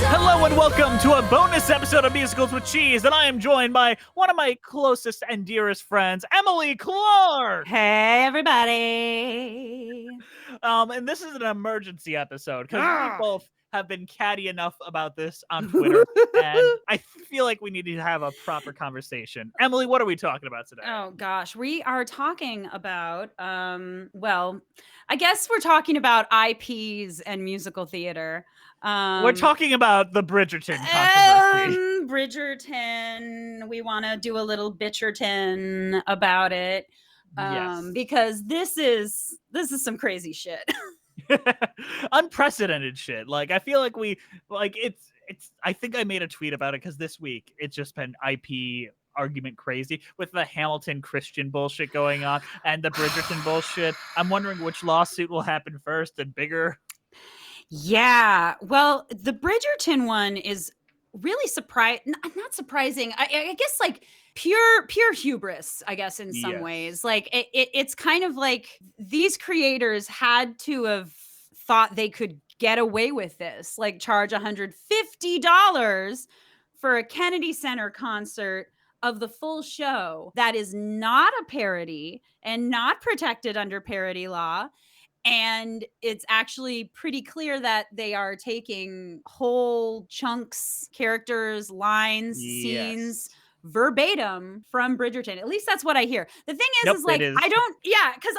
Hello and welcome to a bonus episode of Musicals with Cheese, and I am joined by one of my closest and dearest friends, Emily Clark. Hey, everybody. And this is an emergency episode because we both have been catty enough about this on Twitter, and I feel like we need to have a proper conversation. Emily, what are we talking about today? Oh, gosh. We are talking about, well, I guess we're talking about IPs and musical theater. We're talking about the Bridgerton controversy. Bridgerton. We want to do a little Bitcherton about it. Yes. Because this is some crazy shit. Unprecedented shit. Like, I feel like it's I think I made a tweet about it because this week it's just been IP argument crazy with the Hamilton Christian bullshit going on and the Bridgerton bullshit. I'm wondering which lawsuit will happen first and bigger. Yeah. Well, the Bridgerton one is really not surprising. I guess like pure hubris, I guess, in some ways. Like it's kind of like these creators had to have thought they could get away with this, like charge $150 for a Kennedy Center concert of the full show that is not a parody and not protected under parody law. And it's actually pretty clear that they are taking whole chunks, characters, lines, scenes verbatim from Bridgerton. At least that's what I hear. The thing is like, because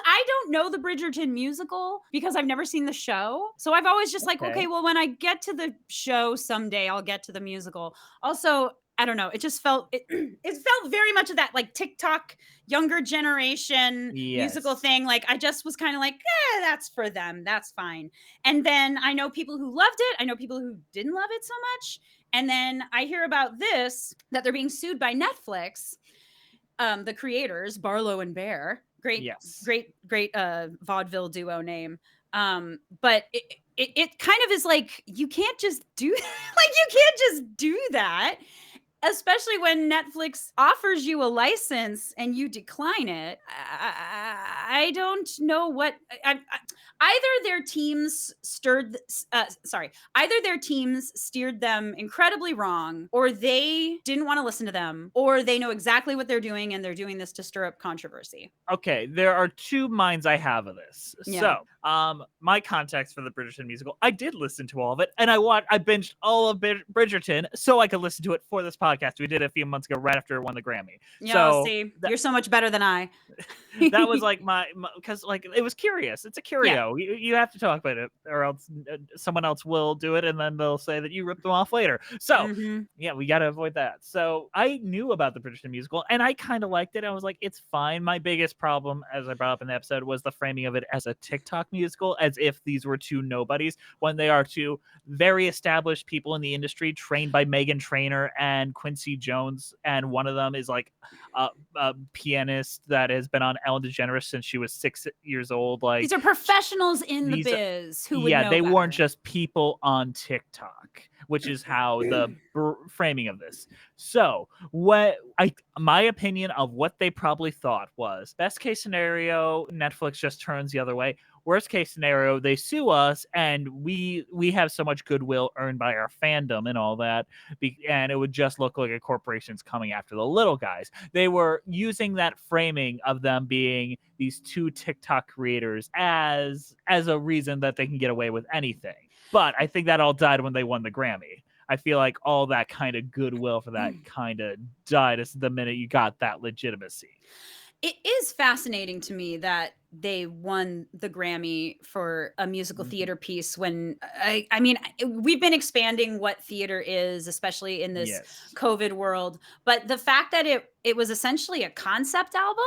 I don't know the Bridgerton musical because I've never seen the show. So I've always just like, okay, well, when I get to the show someday, I'll get to the musical. Also, I don't know. It just felt it felt very much of that like TikTok younger generation musical thing. Like I just was kind of like, that's for them. That's fine. And then I know people who loved it. I know people who didn't love it so much. And then I hear about this, that they're being sued by Netflix. The creators, Barlow and Bear, great vaudeville duo name. But it kind of is like, you can't just do that. Especially when Netflix offers you a license and you decline it. I don't know what either their teams steered them incredibly wrong, or they didn't want to listen to them, or they know exactly what they're doing and they're doing this to stir up controversy. Okay, there are two minds I have of this. Yeah. So, my context for the Bridgerton musical, I did listen to all of it, and I binged all of Bridgerton so I could listen to it for this podcast. We did it a few months ago, right after it won the Grammy. Yeah, so you're so much better than I. That was like my because like it was curious. It's a curio. Yeah. You have to talk about it, or else someone else will do it, and then they'll say that you ripped them off later. So yeah, we got to avoid that. So I knew about the Bridgerton musical, and I kind of liked it. I was like, it's fine. My biggest problem, as I brought up in the episode, was the framing of it as a TikTok musical, as if these were two nobodies when they are two very established people in the industry, trained by Meghan Trainor and Quincy Jones, and one of them is like a pianist that has been on Ellen DeGeneres since she was 6 years old. Like, these are professionals in the biz who would know they better. weren't just people on TikTok, which is how the framing of this. So my opinion of what they probably thought was, best case scenario, Netflix just turns the other way. Worst case scenario, they sue us, and we have so much goodwill earned by our fandom and all that, and it would just look like a corporation's coming after the little guys. They were using that framing of them being these two TikTok creators as a reason that they can get away with anything. But I think that all died when they won the Grammy. I feel like all that kind of goodwill for that kind of died as the minute you got that legitimacy. It is fascinating to me that they won the Grammy for a musical theater piece when I mean, we've been expanding what theater is, especially in this COVID world. But the fact that it was essentially a concept album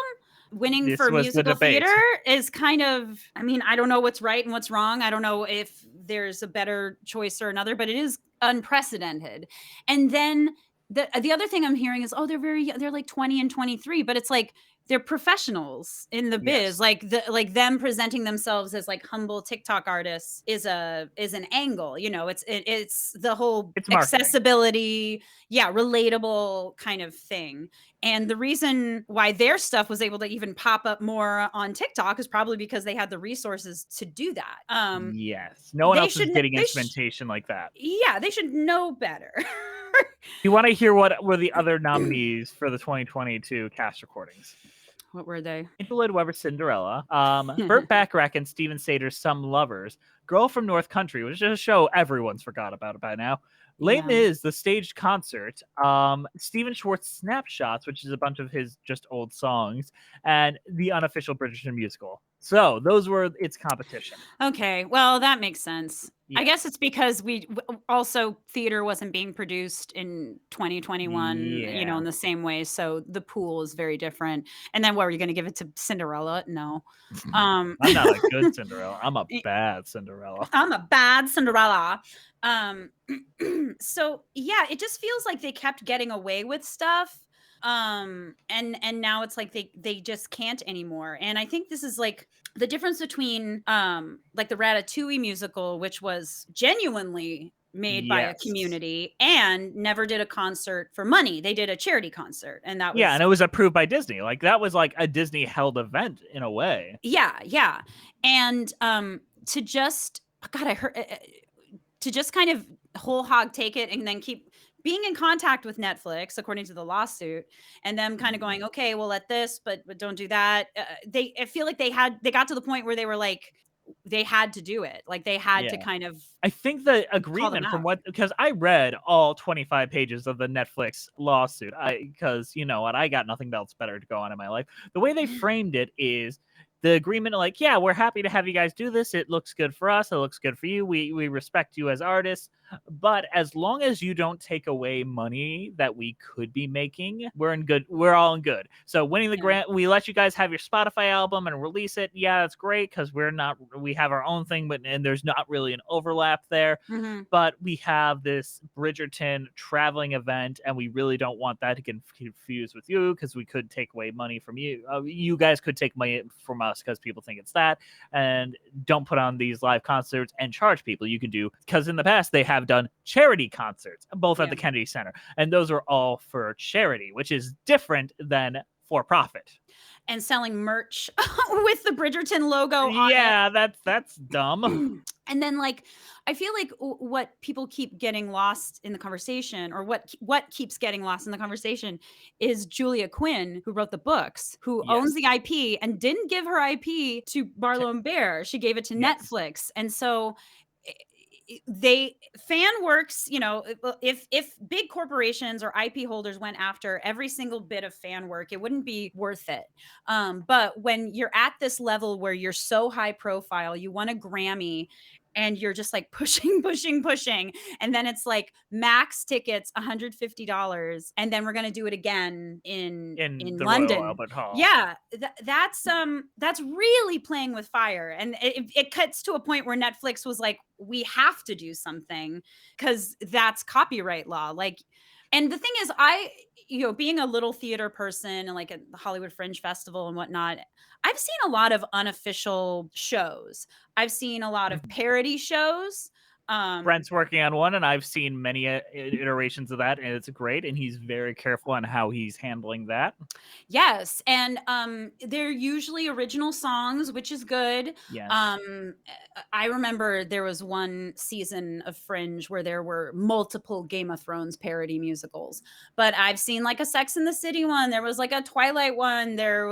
winning for musical theater is kind of, I mean, I don't know what's right and what's wrong. I don't know if there's a better choice or another, but it is unprecedented. And then the other thing I'm hearing is, they're like 20 and 23, but it's like, they're professionals in the biz. Yes. Like them presenting themselves as like humble TikTok artists is an angle, you know. It's the whole It's marketing. accessibility, yeah, relatable kind of thing. And the reason why their stuff was able to even pop up more on TikTok is probably because they had the resources to do that. Yes. No one else is getting They instrumentation like that. yeah, they should know better. You want to hear what were the other nominees for the 2022 cast recordings? What were they? Angela Lloyd Webber, Cinderella, Burt Bacharach and Steven Sater's Some Lovers, Girl from North Country, which is a show everyone's forgot about it by now, Les Yeah. Mis, the staged concert, Stephen Schwartz Snapshots, which is a bunch of his just old songs, and the unofficial Bridgerton musical. So those were its competition. Okay, well, that makes sense. I Yes. guess it's because also theater wasn't being produced in 2021, you know, Yeah. in the same way. So the pool is very different. And then what, were you going to give it to Cinderella? No. I'm not a good Cinderella. I'm a bad Cinderella. I'm a bad Cinderella. So yeah, it just feels like they kept getting away with stuff. And now it's like they just can't anymore. And I think this is like the difference between like the Ratatouille musical, which was genuinely made by a Yes. community and never did a concert for money. They did a charity concert, and that was Yeah, and it was approved by Disney. Like that was like a Disney held event in a way. yeah. And to just God, I heard to just kind of whole hog take it and then keep being in contact with Netflix, according to the lawsuit, and them kind of going, okay, we'll let this, but don't do that. I feel like they got to the point where they were like, they had to do it. Like they had to Yeah. kind of I think the call them agreement from out. because I read all 25 pages of the Netflix lawsuit. Because you know what, I got nothing else better to go on in my life. The way they framed it is the agreement like, yeah, we're happy to have you guys do this. It looks good for us. It looks good for you. We respect you as artists. But as long as you don't take away money that we could be making, we're in good. We're all in good. So winning the Yeah. grant, we let you guys have your Spotify album and release it. Yeah, that's great because we have our own thing, and there's not really an overlap there. Mm-hmm. But we have this Bridgerton traveling event, and we really don't want that to get confused with you because we could take away money from you. You guys could take money from us because people think it's that, and don't put on these live concerts and charge people. You can do because in the past they have done charity concerts, both at the Kennedy Center, and those are all for charity, which is different than for profit. And selling merch with the Bridgerton logo on it. Yeah, that's dumb. And then like I feel like what people keep getting lost in the conversation, or what keeps getting lost in the conversation, is Julia Quinn, who wrote the books, who owns the IP and didn't give her IP to Barlow and Bear. She gave it to Netflix. And so fan works, you know, if big corporations or IP holders went after every single bit of fan work, it wouldn't be worth it. But when you're at this level where you're so high profile, you won a Grammy, and you're just like pushing, and then it's like max tickets $150, and then we're gonna do it again in the London. Royal Albert Hall. Yeah, that's really playing with fire, and it cuts to a point where Netflix was like, we have to do something because that's copyright law. Like, and the thing is, being a little theater person and like at the Hollywood Fringe Festival and whatnot, I've seen a lot of unofficial shows. I've seen a lot of parody shows. Brent's working on one, and I've seen many iterations of that, and it's great. And he's very careful on how he's handling that. Yes, and they're usually original songs, which is good. Yes. I remember there was one season of Fringe where there were multiple Game of Thrones parody musicals, but I've seen like a Sex and the City one. There was like a Twilight one. There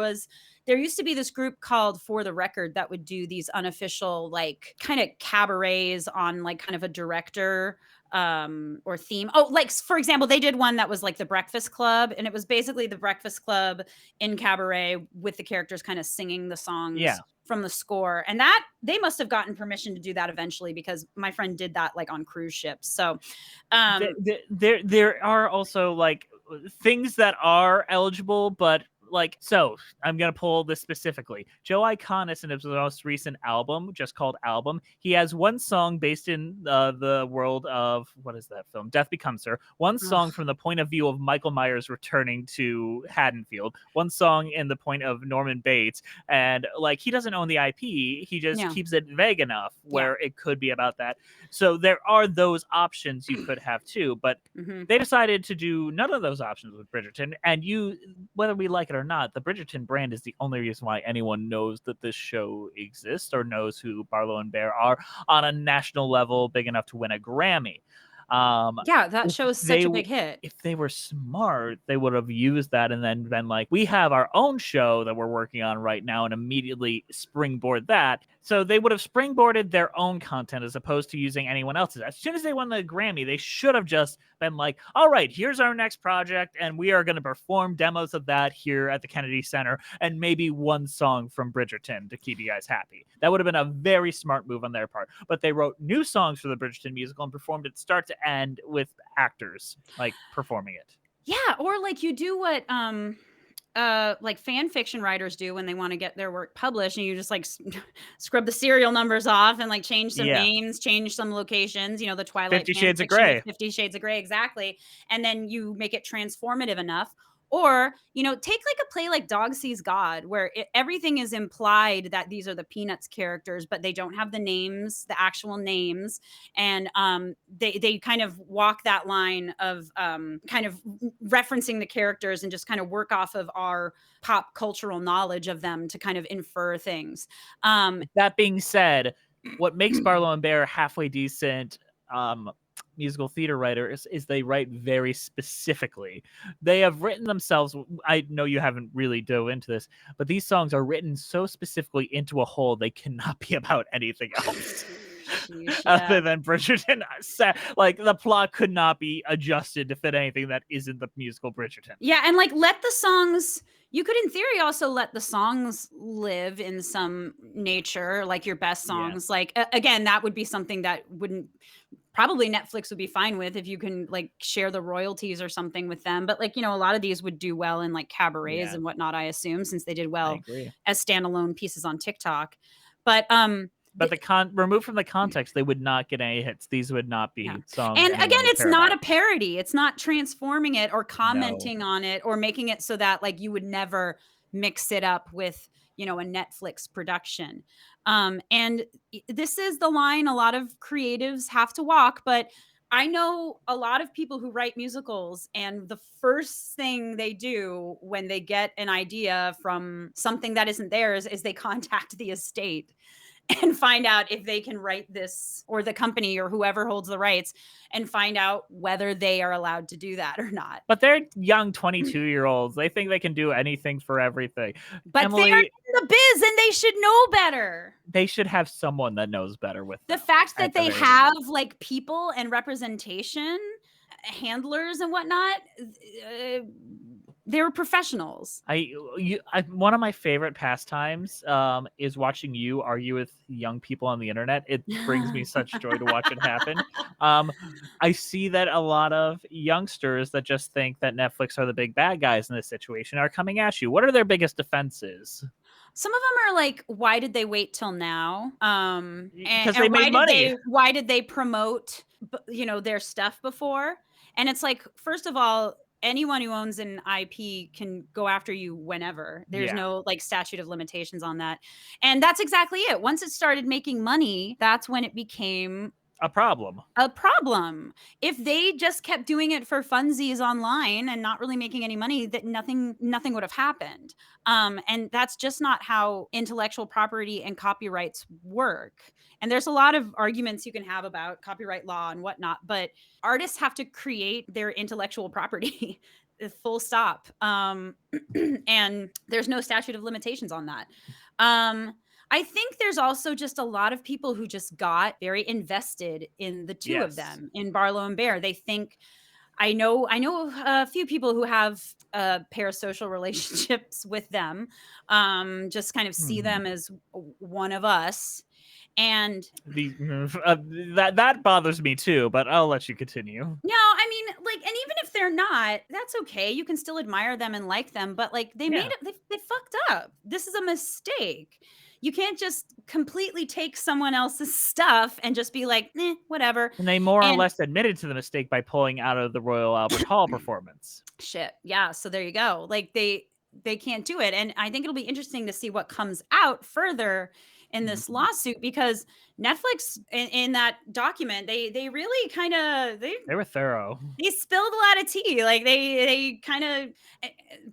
used to be this group called For the Record that would do these unofficial, like kind of cabarets on like kind of a director or theme. Oh, like for example, they did one that was like the Breakfast Club, and it was basically the Breakfast Club in cabaret with the characters kind of singing the songs from the score. And that they must have gotten permission to do that eventually, because my friend did that like on cruise ships. So there are also like things that are eligible, but like, so I'm gonna pull this specifically. Joe Iconis in his most recent album, just called Album, he has one song based in the world of, what is that film, Death Becomes Her, one song from the point of view of Michael Myers returning to Haddonfield, one song in the point of Norman Bates, and like, he doesn't own the IP, he just keeps it vague enough where it could be about that. So there are those options you could have too, but they decided to do none of those options with Bridgerton. And you, whether we like it or not, the Bridgerton brand is the only reason why anyone knows that this show exists or knows who Barlow and Bear are on a national level big enough to win a Grammy. That show is such a big hit. If they were smart, they would have used that and then been like, we have our own show that we're working on right now, and immediately springboard that. So they would have springboarded their own content as opposed to using anyone else's. As soon as they won the Grammy, they should have just been like, all right, here's our next project, and we are going to perform demos of that here at the Kennedy Center, and maybe one song from Bridgerton to keep you guys happy. That would have been a very smart move on their part. But they wrote new songs for the Bridgerton musical and performed it start to end with actors like performing it. Yeah, or like you do what like fan fiction writers do when they want to get their work published, and you just like scrub the serial numbers off and like change some names, change some locations, you know, the Twilight 50 Shades of Grey. 50 Shades of Grey, exactly. And then you make it transformative enough. Or, you know, take like a play like Dog Sees God, where everything is implied that these are the Peanuts characters, but they don't have the names, the actual names. And they kind of walk that line of kind of referencing the characters and just kind of work off of our pop cultural knowledge of them to kind of infer things. That being said, what makes Barlow and Bear halfway decent musical theater writers is they write very specifically. They have written themselves, I know you haven't really dove into this, but these songs are written so specifically into a whole they cannot be about anything else. Other than Bridgerton. Like, the plot could not be adjusted to fit anything that isn't the musical Bridgerton. Yeah, and like let the songs, you could in theory also let the songs live in some nature, like your best songs. Like again, that would be something that wouldn't, probably Netflix would be fine with if you can like share the royalties or something with them. But like, you know, a lot of these would do well in like cabarets and whatnot, I assume, since they did well as standalone pieces on TikTok. But removed from the context, they would not get any hits. These would not be songs. And again, it's not a parody. It's not transforming it or commenting on it or making it so that like you would never mix it up with, you know, a Netflix production. And this is the line a lot of creatives have to walk, but I know a lot of people who write musicals, and the first thing they do when they get an idea from something that isn't theirs is they contact the estate and find out if they can write this, or the company or whoever holds the rights, and find out whether they are allowed to do that or not. But they're young 22-year-olds. They think they can do anything for everything. But Emily, they're in the biz and they should know better. They should have someone that knows better with them. The fact that they have like people and representation, handlers and whatnot, they're professionals. One of my favorite pastimes is watching you argue with young people on the internet. It brings me such joy to watch it happen. I see that a lot of youngsters that just think that Netflix are the big bad guys in this situation are coming at you. What are their biggest defenses? Some of them are like, why did they wait till now? Because they made money. Why did they promote, you know, their stuff before? And it's like, first of all, anyone who owns an IP can go after you whenever. There's no like statute of limitations on that. And that's exactly it. Once it started making money, that's when it became a problem. If they just kept doing it for funsies online and not really making any money, that nothing would have happened. And that's just not how intellectual property and copyrights work. And there's a lot of arguments you can have about copyright law and whatnot, but artists have to create their intellectual property, full stop. And there's no statute of limitations on that. I think there's also just a lot of people who just got very invested in the two of them, in Barlow and Bear. They think, I know a few people who have parasocial relationships with them, just kind of see them as one of us. And that bothers me too, but I'll let you continue. No, I mean, like, and even if they're they're not, that's okay. You can still admire them and like them, but like they made Yeah. it, they fucked up. This is a mistake. You can't just completely take someone else's stuff and just be like, whatever. And they more or And less admitted to the mistake by pulling out of the Royal Albert Hall performance. shit. Yeah. So there you go. Like they can't do it. And I think it'll be interesting to see what comes out further in this Mhm. lawsuit, because Netflix in that document, they really kind of They were thorough. they spilled a lot of tea. Like they kind of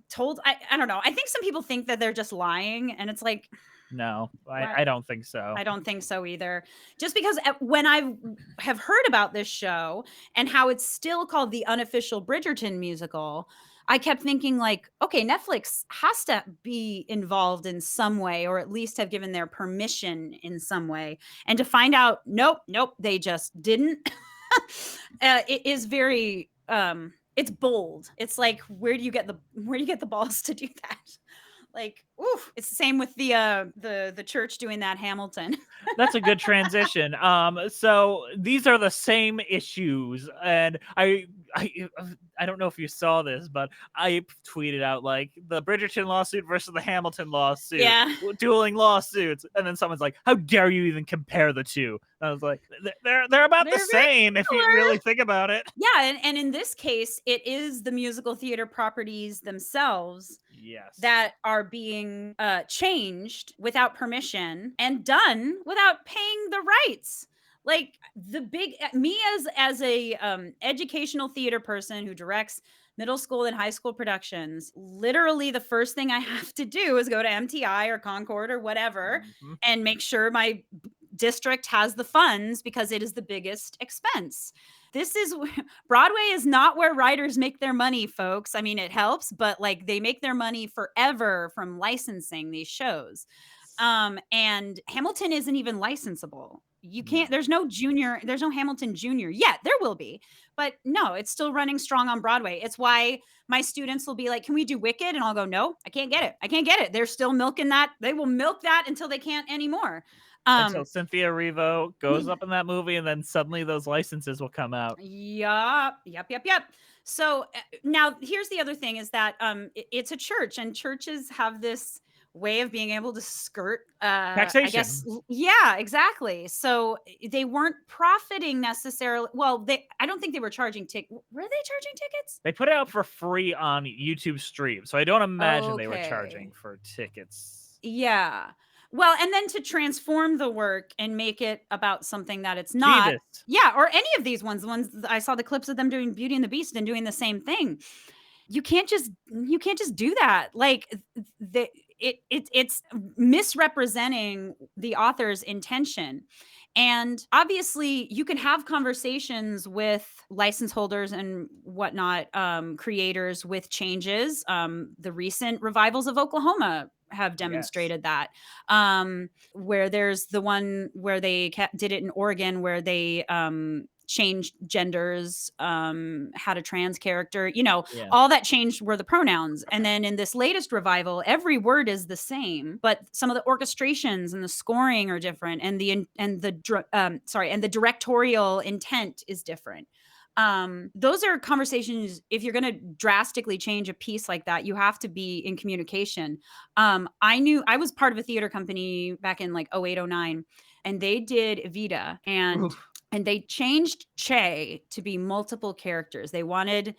told, I don't know. I think some people think that they're just lying, and it's like, No, what? I don't think so. I don't think so either. Just because when I have heard about this show and how it's still called the unofficial Bridgerton musical, I kept thinking like, okay, Netflix has to be involved in some way, or at least have given their permission in some way. And to find out, nope, they just didn't. It is very it's bold. It's like, where do you get the balls to do that? Like, oof. It's the same with the church doing that Hamilton. That's a good transition. So these are the same issues, and I don't know if you saw this, but I tweeted out like the Bridgerton lawsuit versus the Hamilton lawsuit, Yeah. dueling lawsuits, and then someone's like, "How dare you even compare the two?" And I was like, "They're about the They're very same if you similar. really think about it." Yeah, and in this case, it is the musical theater properties themselves Yes. that are being changed without permission and done without paying the rights. Like the big me as a educational theater person who directs middle school and high school productions, literally the first thing I have to do is go to MTI or Concord or whatever Mhm. and make sure my district has the funds, because it is the biggest expense. This is Broadway is not where writers make their money, folks. I mean, it helps, but like they make their money forever from licensing these shows. And Hamilton isn't even licensable. You No. can't, there's no Hamilton Junior yet. There will be, but no, it's still running strong on Broadway. It's why my students will be like, can we do Wicked? And I'll go, no, I can't get it. I can't get it. They're still milking that. They will milk that until they can't anymore. Until Cynthia Erivo goes up in that movie, and then suddenly those licenses will come out. Yep. So now here's the other thing is that it's a church, and churches have this way of being able to skirt I guess, Taxation. yeah, exactly. So they weren't profiting necessarily. Well, I don't think they were charging were they charging tickets? They put it out for free on YouTube stream, so I don't imagine they were Okay. charging for tickets. Yeah. Well, and then to transform the work and make it about something that it's not. Jeebus. Yeah, or any of these ones, the ones I saw the clips of them doing Beauty and the Beast and doing the same thing. You can't just do that. Like it's misrepresenting the author's intention. And obviously, you can have conversations with license holders and whatnot, creators with changes. The recent revivals of Oklahoma have Yes. demonstrated that. Where there's the one where they did it in Oregon, where they changed genders, had a trans character, Yeah. all that changed were the pronouns. And then in this latest revival, every word is the same, but some of the orchestrations and the scoring are different, and the directorial intent is different. Those are conversations. If you're going to drastically change a piece like that, you have to be in communication. I was part of a theater company back in like 0809, and they did Evita, and they changed Che to be multiple characters. They wanted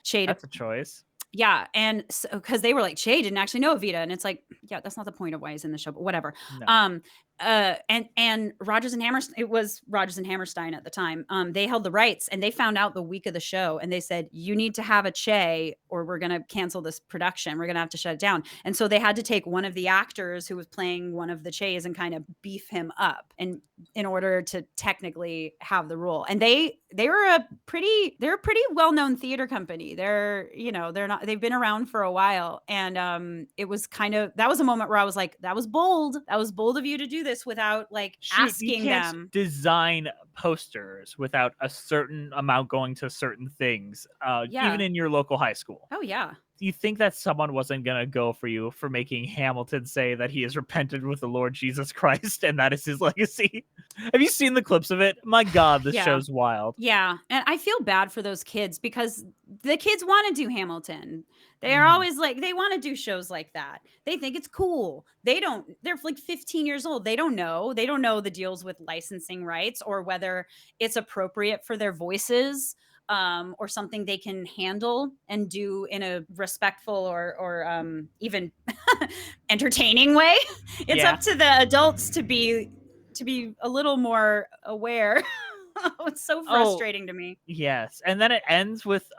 Che to, That's a choice. yeah, and so because they were like, Che didn't actually know Evita, and it's like, yeah, that's not the point of why he's in the show, but whatever. No. And Rodgers and Hammerstein, it was Rodgers and Hammerstein at the time. They held the rights, and they found out the week of the show, and they said, you need to have a Che or we're going to cancel this production. We're going to have to shut it down. And so they had to take one of the actors who was playing one of the Che's and kind of beef him up, and in order to technically have the role. And they're a pretty well-known theater company. They've been around for a while. And it was that was a moment where I was like, that was bold. That was bold of you to do this without like asking you can't them. design posters without a certain amount going to certain things, even in your local high school. Oh yeah. you think that someone wasn't gonna go for you for making Hamilton say that he has repented with the Lord Jesus Christ and that is his legacy? Have you seen the clips of it? My God, this Yeah. show's wild. Yeah, and I feel bad for those kids because the kids wanna do Hamilton. They are Mhm. always like they wanna do shows like that. They think it's cool. They're like 15 years old. They don't know. They don't know the deals with licensing rights or whether it's appropriate for their voices, or something they can handle and do in a respectful or even entertaining way. It's Yeah. up to the adults to be a little more aware. It's so Oh, frustrating to me. yes. And then it ends with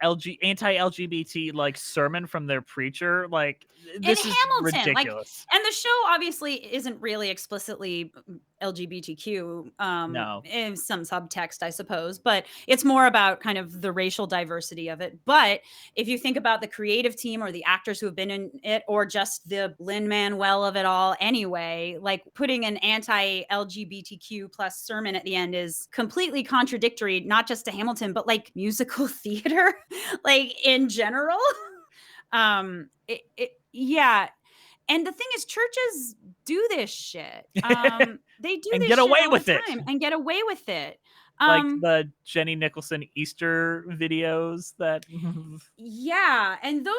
anti-LGBT like sermon from their preacher. Like And this is Hamilton, like, ridiculous. and the show obviously isn't really explicitly LGBTQ, No. in some subtext, I suppose, but it's more about kind of the racial diversity of it. But if you think about the creative team or the actors who have been in it, or just the Lin-Manuel of it all anyway, like putting an anti-LGBTQ plus sermon at the end is completely contradictory, not just to Hamilton, but like musical theater, like in general. Yeah, and the thing is churches do this shit. They do And this get shit away all the with it. time and get away with it. Like Um, the Jenny Nicholson Easter videos that yeah, and those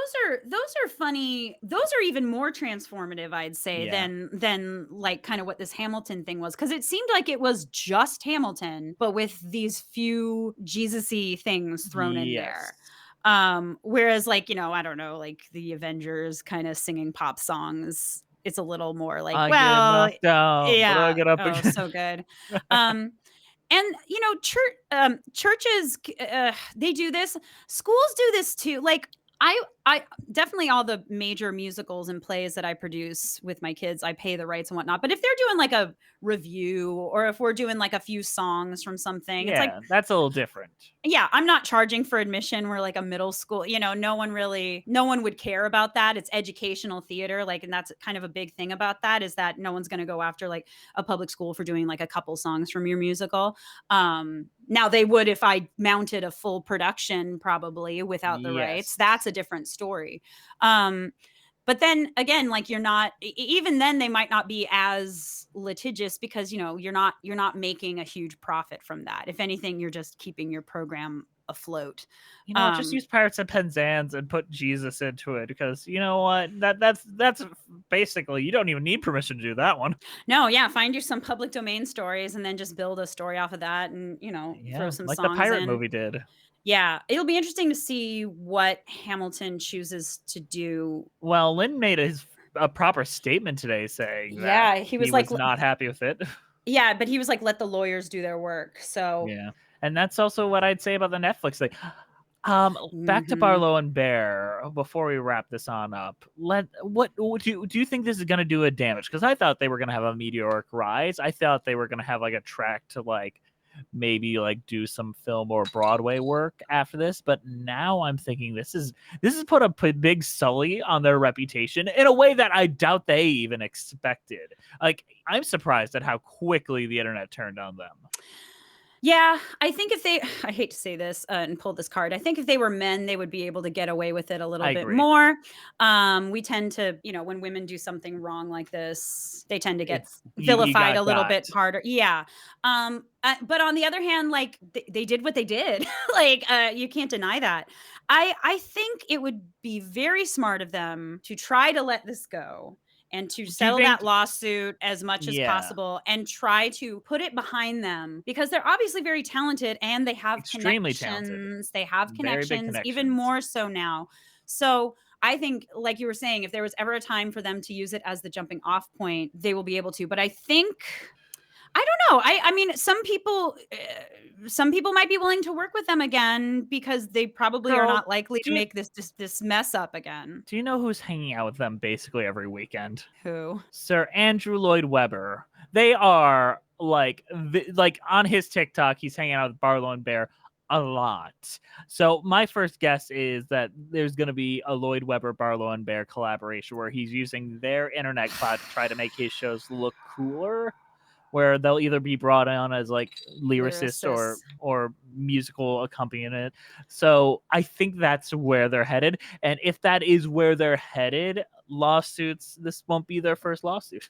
are funny. Those are even more transformative, I'd say, yeah. than like kind of what this Hamilton thing was, because it seemed like it was just Hamilton, but with these few Jesus-y things thrown in Yes. there. Whereas like, I don't know, like the Avengers kind of singing pop songs, it's a little more like, I get well, knocked down, but I yeah, get up oh, again. so good. Um, and churches, they do this. Schools do this too. Like I definitely, all the major musicals and plays that I produce with my kids, I pay the rights and whatnot. But if they're doing like a review, or if we're doing like a few songs from something, it's like, Yeah, that's a little different. yeah, I'm not charging for admission. We're like a middle school, no one would care about that. It's educational theater. Like, and that's kind of a big thing about that, is that no one's going to go after like a public school for doing like a couple songs from your musical. Now they would if I mounted a full production, probably without the rights. Yes. That's a different story. But then again, like, you're not even then they might not be as litigious, because you're not making a huge profit from that. If anything, you're just keeping your program afloat. Just use Pirates of Penzance and put Jesus into it, because you know what? That's basically, you don't even need permission to do that one. No, yeah, find you some public domain stories and then just build a story off of that, and throw Yeah, some like the songs pirate in. movie did. Yeah, it'll be interesting to see what Hamilton chooses to do. Well, Lynn made a proper statement today saying that Yeah, he he was like, was not happy with it. yeah, but he was like, let the lawyers do their work. So, Yeah. And that's also what I'd say about the Netflix thing. Back to mhm. Barlow and Bear before we wrap this on up. What do you think this is going to do a damage? Because I thought they were going to have a meteoric rise. I thought they were going to have like a track to like maybe like do some film or Broadway work after this. But now I'm thinking this is put a big sully on their reputation in a way that I doubt they even expected. Like, I'm surprised at how quickly the internet turned on them. Yeah, I think if they, I hate to say this, and pull this card, I think if they were men, they would be able to get away with it a little I bit agree. more. We tend to, when women do something wrong like this, they tend to get It's you vilified got a little bit got. harder. Yeah. But on the other hand, like, they did what they did. Like, you can't deny that. I think it would be very smart of them to try to let this go and to Do you settle that think? lawsuit as much as Yeah, possible and try to put it behind them, because they're obviously very talented and they have extremely talented, connections. They have very big connections, even connections. more so now. So I think, like you were saying, if there was ever a time for them to use it as the jumping off point, they will be able to. But I think, I don't know. I mean, some people might be willing to work with them again, because they probably are Girl, not likely do to you make this mess up again. do you know who's hanging out with them basically every weekend? Who? Sir Andrew Lloyd Webber. They are like on his TikTok, he's hanging out with Barlow and Bear a lot. So my first guess is that there's going to be a Lloyd Webber Barlow and Bear collaboration where he's using their internet cloud to try to make his shows look cooler. where they'll either be brought on as like lyricist Lyricists. or musical accompaniment. So I think that's where they're headed. And if that is where they're headed, lawsuits, this won't be their first lawsuit.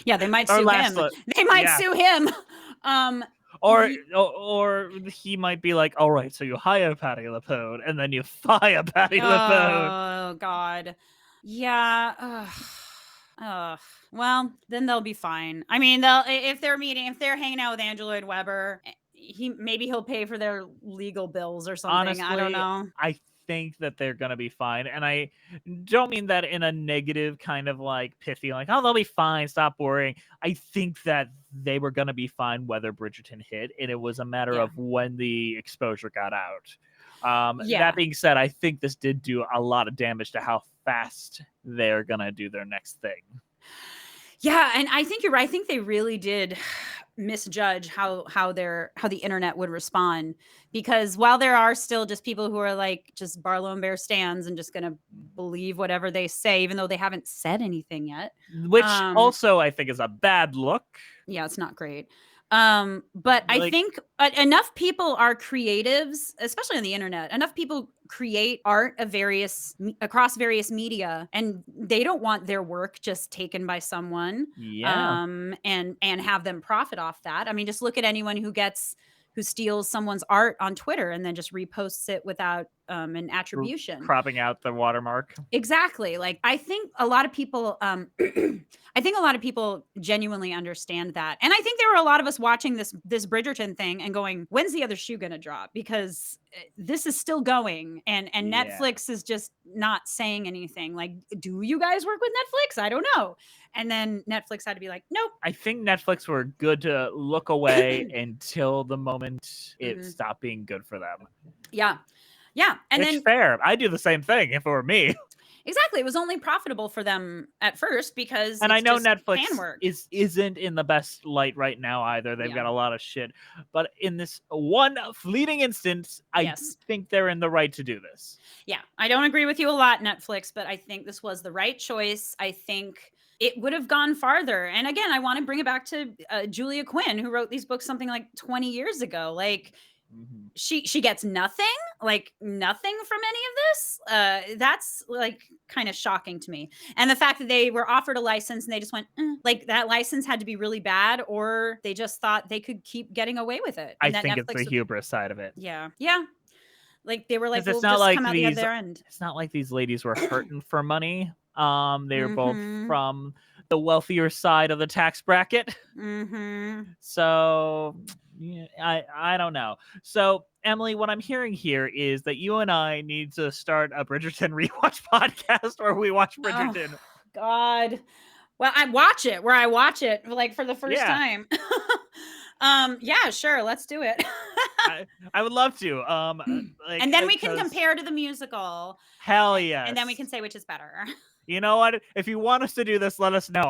Yeah, they might Or sue last, him. They might yeah. sue him. Or he might be like, all right, so you hire Patti LuPone and then you fire Patti LuPone. Oh God. Yeah. Well, then they'll be fine. I mean, if they're hanging out with Andrew Lloyd Webber, he'll pay for their legal bills or something. Honestly, I don't know. I think that they're gonna be fine, and I don't mean that in a negative kind of like pithy, like, oh, they'll be fine, stop worrying. I think that they were gonna be fine whether Bridgerton hit, and it was a matter of when the exposure got out. That being said, I think this did do a lot of damage to how fast they're gonna do their next thing. Yeah, and I think you're right. I think they really did misjudge how the internet would respond, because while there are still just people who are like just Barlow and Bear stands and just gonna believe whatever they say, even though they haven't said anything yet. Which also I think is a bad look. Yeah, it's not great. But I think enough people are creatives, especially on the internet. Enough people create art of across various media, and they don't want their work just taken by someone. Yeah. And have them profit off that. I mean, just look at anyone who steals someone's art on Twitter and then just reposts it without an attribution, cropping out the watermark. Exactly. Like, I think a lot of people genuinely understand that. And I think there were a lot of us watching this Bridgerton thing and going, when's the other shoe going to drop? Because this is still going, and Netflix is just not saying anything. Like, do you guys work with Netflix? I don't know. And then Netflix had to be like, nope. I think Netflix were good to look away until the moment it stopped being good for them. Yeah. Yeah. And it's fair. I do the same thing if it were me. Exactly. It was only profitable for them at first because I know Netflix isn't in the best light right now either. They've got a lot of shit. But in this one fleeting instance, I think they're in the right to do this. Yeah. I don't agree with you a lot, Netflix, but I think this was the right choice. I think it would have gone farther. And again, I want to bring it back to Julia Quinn, who wrote these books something like 20 years ago. Like, she gets nothing from any of this. That's like kind of shocking to me. And the fact that they were offered a license and they just went, like, that license had to be really bad, or they just thought they could keep getting away with it. And I think it's the hubris side of it. Yeah. Yeah. Like, they were like, we'll just come out the other end. It's not like these ladies were hurting for money. They were both from the wealthier side of the tax bracket. So yeah, I don't know. So, Emily, what I'm hearing here is that you and I need to start a Bridgerton rewatch podcast where we watch Bridgerton. Oh, God. Well, I watch it like for the first time. Yeah, sure. Let's do it. I would love to. And then we can compare to the musical. Hell yes. And then we can say which is better. You know what? If you want us to do this, let us know.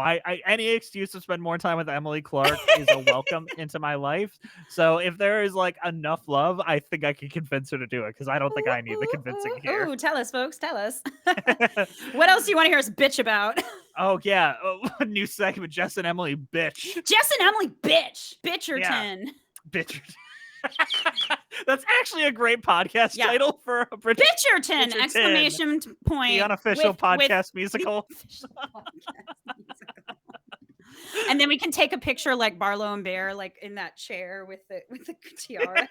Any excuse to spend more time with Emily Clark is a welcome into my life. So if there is like enough love, I think I can convince her to do it, because I don't think I need the convincing here. Ooh, tell us, folks. Tell us. What else do you want to hear us bitch about? Oh, yeah. A new segment, Jess and Emily bitch. Jess and Emily bitch. Bitcherton. Yeah. Bitcherton. That's actually a great podcast title for a Bridgerton! Exclamation point. The unofficial podcast musical. And then we can take a picture like Barlow and Bear, like in that chair with the tiara.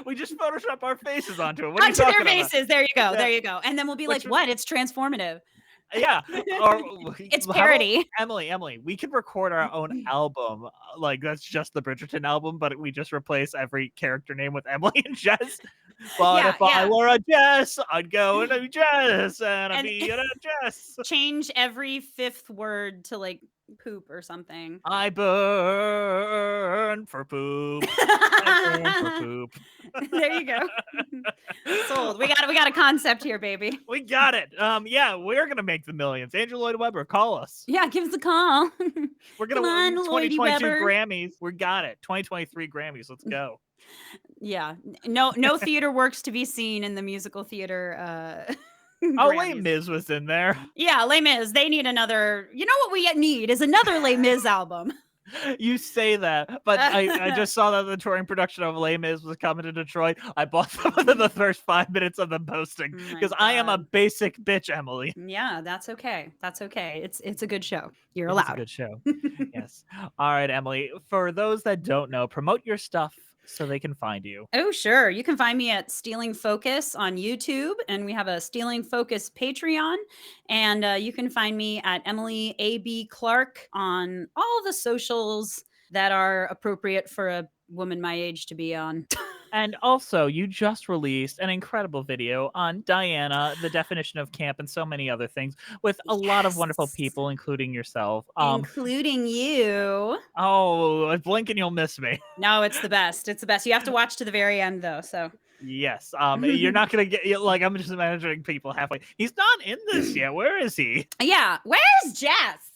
We just Photoshop our faces onto it. Onto their faces. There you go. Yeah. There you go. And then we'll be like, what? It's transformative. Yeah. Or it's parody. Emily, we could record our own album. Like, that's just the Bridgerton album, but we just replace every character name with Emily and Jess. But if I were a Jess, I'd go and a Jess and I'd be a Jess. Change every fifth word to like poop or something. I burn for poop. I burn for poop. There you go. Sold. We got a concept here, baby. We got it. Yeah, we're gonna make the millions. Andrew Lloyd Webber, call us. Yeah, give us a call. We're gonna win 2022 Grammys. We got it. 2023 Grammys. Let's go. Yeah. No theater works to be seen in the musical theater Oh, Les Grammys. Mis was in there. Yeah, Les Mis. They need another. You know what we need is another Les Mis album. You say that, but I just saw that the touring production of Les Mis was coming to Detroit. I bought them within the first 5 minutes of them posting because I am a basic bitch, Emily. Yeah, that's okay. That's okay. It's a good show. You're It's a allowed. good show. Yes. All right, Emily. For those that don't know, promote your stuff so they can find you. Oh, sure. You can find me at Stealing Focus on YouTube, and we have a Stealing Focus Patreon. And you can find me at Emily A.B. Clark on all the socials that are appropriate for a woman my age to be on. And also, you just released an incredible video on Diana, the definition of camp, and so many other things with a lot of wonderful people, including yourself. Including you. Oh, blink and you'll miss me. No, it's the best. It's the best. You have to watch to the very end, though. So yes, you're not gonna get like I'm just imagining people halfway. He's not in this yet. Where is he? Yeah, where's Jess?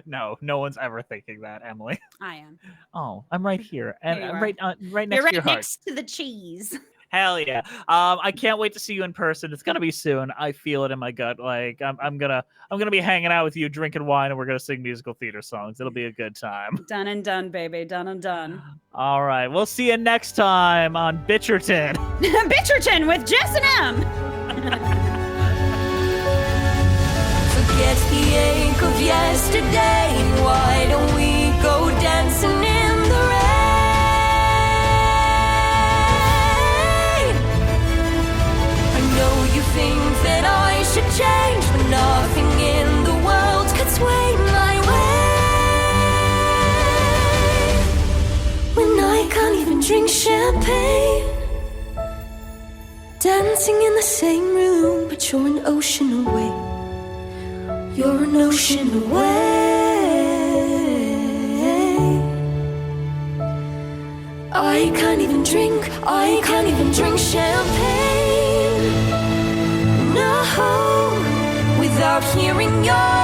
No one's ever thinking that, Emily. I am. Oh, I'm right here, and I'm right next You're to your heart. next to the cheese. Hell yeah! I can't wait to see you in person. It's gonna be soon. I feel it in my gut. Like I'm gonna be hanging out with you, drinking wine, and we're gonna sing musical theater songs. It'll be a good time. Done and done, baby. Done and done. All right, we'll see you next time on Bridgerton. Bridgerton with Jess and M. Forget the ache of yesterday. Why don't we go dancing in the rain? I know you think that I should change, but nothing in the world could sway my way. When I can't even drink champagne, dancing in the same room, but you're an ocean away. You're an ocean away. I can't even drink champagne. No, without hearing your